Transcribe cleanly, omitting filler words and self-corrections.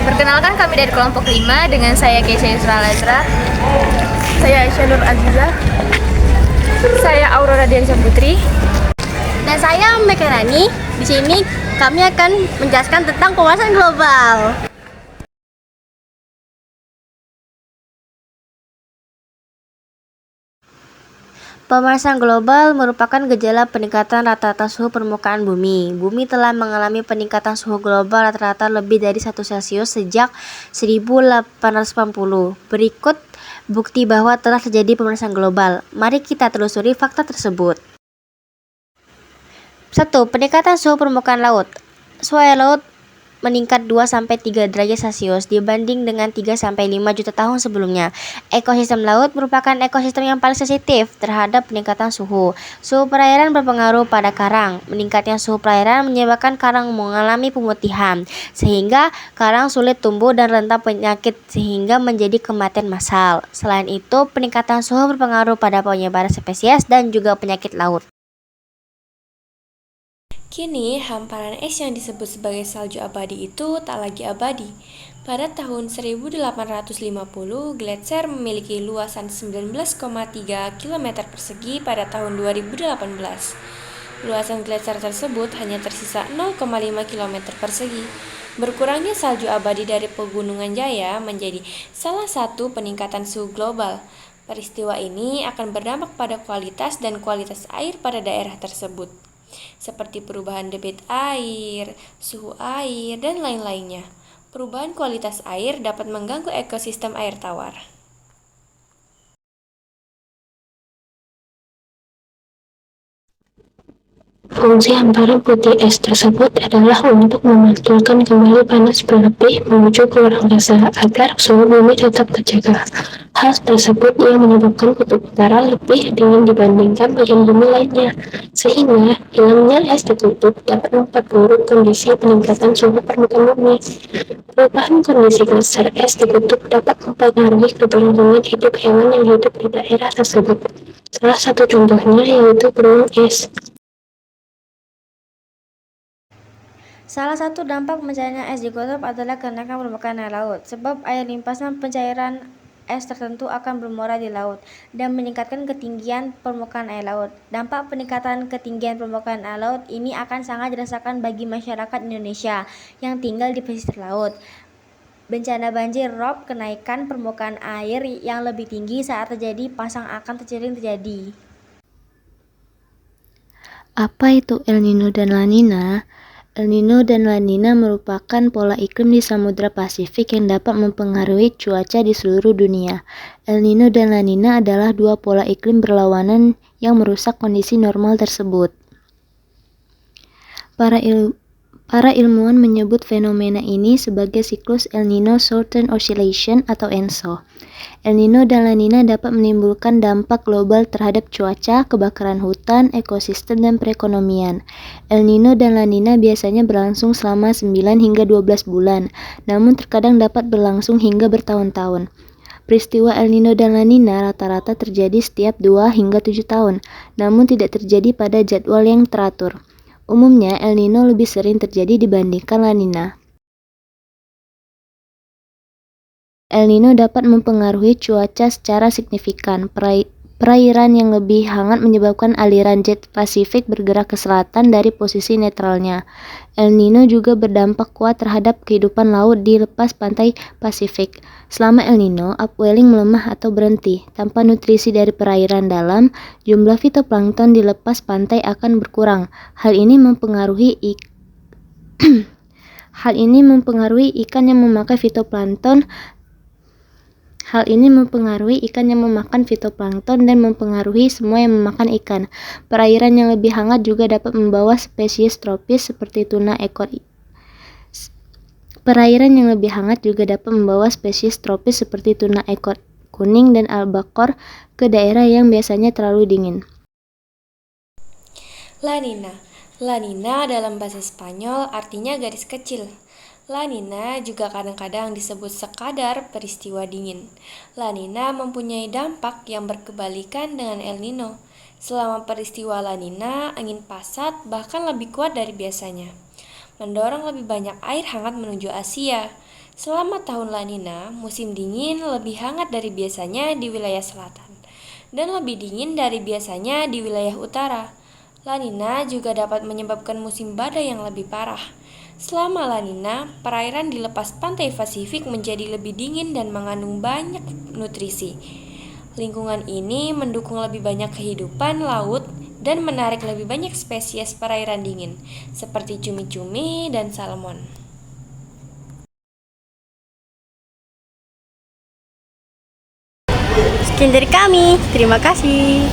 Perkenalkan, kami dari kelompok 5 dengan saya Keisha Yusra Lazra. Saya Aisyah Nur Aziza. Saya Aurora Diansyah Putri. Dan saya Mekarani. Di sini kami akan menjelaskan tentang pemanasan global. Pemanasan global merupakan gejala peningkatan rata-rata suhu permukaan bumi. Bumi telah mengalami peningkatan suhu global rata-rata lebih dari 1 Celcius sejak 1880. Berikut bukti bahwa telah terjadi pemanasan global. Mari kita telusuri fakta tersebut. 1. Peningkatan suhu permukaan laut. Suhu air laut meningkat 2-3 derajat Celcius dibanding dengan 3-5 juta tahun sebelumnya. Ekosistem laut merupakan ekosistem yang paling sensitif terhadap peningkatan suhu. Suhu perairan berpengaruh pada karang. Meningkatnya suhu perairan menyebabkan karang mengalami pemutihan, sehingga karang sulit tumbuh dan rentan penyakit sehingga menjadi kematian massal. Selain itu, peningkatan suhu berpengaruh pada penyebaran spesies dan juga penyakit laut. Kini, hamparan es yang disebut sebagai salju abadi itu tak lagi abadi. Pada tahun 1850, gletser memiliki luasan 19,3 km persegi pada tahun 2018. Luasan gletser tersebut hanya tersisa 0,5 km persegi. Berkurangnya salju abadi dari Pegunungan Jaya menjadi salah satu peningkatan suhu global. Peristiwa ini akan berdampak pada kualitas dan kualitas air pada daerah tersebut, seperti perubahan debit air, suhu air, dan lain-lainnya. Perubahan kualitas air dapat mengganggu ekosistem air tawar. Fungsi hamparan putih es tersebut adalah untuk memantulkan kembali panas berlebih menuju ke ruang angkasa agar suhu bumi tetap terjaga. Hal tersebut yang menyebabkan kutub utara lebih dingin dibandingkan bagian bumi lainnya, sehingga hilangnya es di kutub dapat memperburuk kondisi peningkatan suhu permukaan bumi. Perubahan kondisi gletser es di kutub dapat mempengaruhi keberlangsungan hidup hewan yang hidup di daerah tersebut. Salah satu contohnya yaitu beruang es. Salah satu dampak mencairannya es di kutub adalah kenaikan permukaan air laut, sebab air limpasan pencairan es tertentu akan bermuara di laut dan meningkatkan ketinggian permukaan air laut. Dampak peningkatan ketinggian permukaan air laut ini akan sangat dirasakan bagi masyarakat Indonesia yang tinggal di pesisir laut. Bencana banjir rob, kenaikan permukaan air yang lebih tinggi saat terjadi pasang akan sering terjadi. Apa itu El Nino dan La Nina? El Nino dan La Nina merupakan pola iklim di Samudra Pasifik yang dapat mempengaruhi cuaca di seluruh dunia. El Nino dan La Nina adalah dua pola iklim berlawanan yang merusak kondisi normal tersebut. Para ilmuwan menyebut fenomena ini sebagai siklus El Nino Southern Oscillation atau ENSO. El Nino dan La Nina dapat menimbulkan dampak global terhadap cuaca, kebakaran hutan, ekosistem, dan perekonomian. El Nino dan La Nina biasanya berlangsung selama 9 hingga 12 bulan, namun terkadang dapat berlangsung hingga bertahun-tahun. Peristiwa El Nino dan La Nina rata-rata terjadi setiap 2 hingga 7 tahun, namun tidak terjadi pada jadwal yang teratur. Umumnya, El Nino lebih sering terjadi dibandingkan La Nina. El Nino dapat mempengaruhi cuaca secara signifikan. Perairan yang lebih hangat menyebabkan aliran jet Pasifik bergerak ke selatan dari posisi netralnya. El Nino juga berdampak kuat terhadap kehidupan laut di lepas pantai Pasifik. Selama El Nino, upwelling melemah atau berhenti. Tanpa nutrisi dari perairan dalam, jumlah fitoplankton di lepas pantai akan berkurang. Hal ini mempengaruhi ikan yang memakan fitoplankton. Hal ini mempengaruhi ikan yang memakan fitoplankton dan mempengaruhi semua yang memakan ikan. Perairan yang lebih hangat juga dapat membawa spesies tropis seperti tuna ekor kuning dan albacore ke daerah yang biasanya terlalu dingin. La Nina. La Nina dalam bahasa Spanyol artinya garis kecil. La Nina juga kadang-kadang disebut sekadar peristiwa dingin. La Nina mempunyai dampak yang berkebalikan dengan El Nino. Selama peristiwa La Nina, angin pasat bahkan lebih kuat dari biasanya, mendorong lebih banyak air hangat menuju Asia. Selama tahun La Nina, musim dingin lebih hangat dari biasanya di wilayah selatan, dan lebih dingin dari biasanya di wilayah utara. La Nina juga dapat menyebabkan musim badai yang lebih parah. Selama La Nina, perairan di lepas pantai Pasifik menjadi lebih dingin dan mengandung banyak nutrisi. Lingkungan ini mendukung lebih banyak kehidupan laut dan menarik lebih banyak spesies perairan dingin, seperti cumi-cumi dan salmon. Sekian dari kami, terima kasih.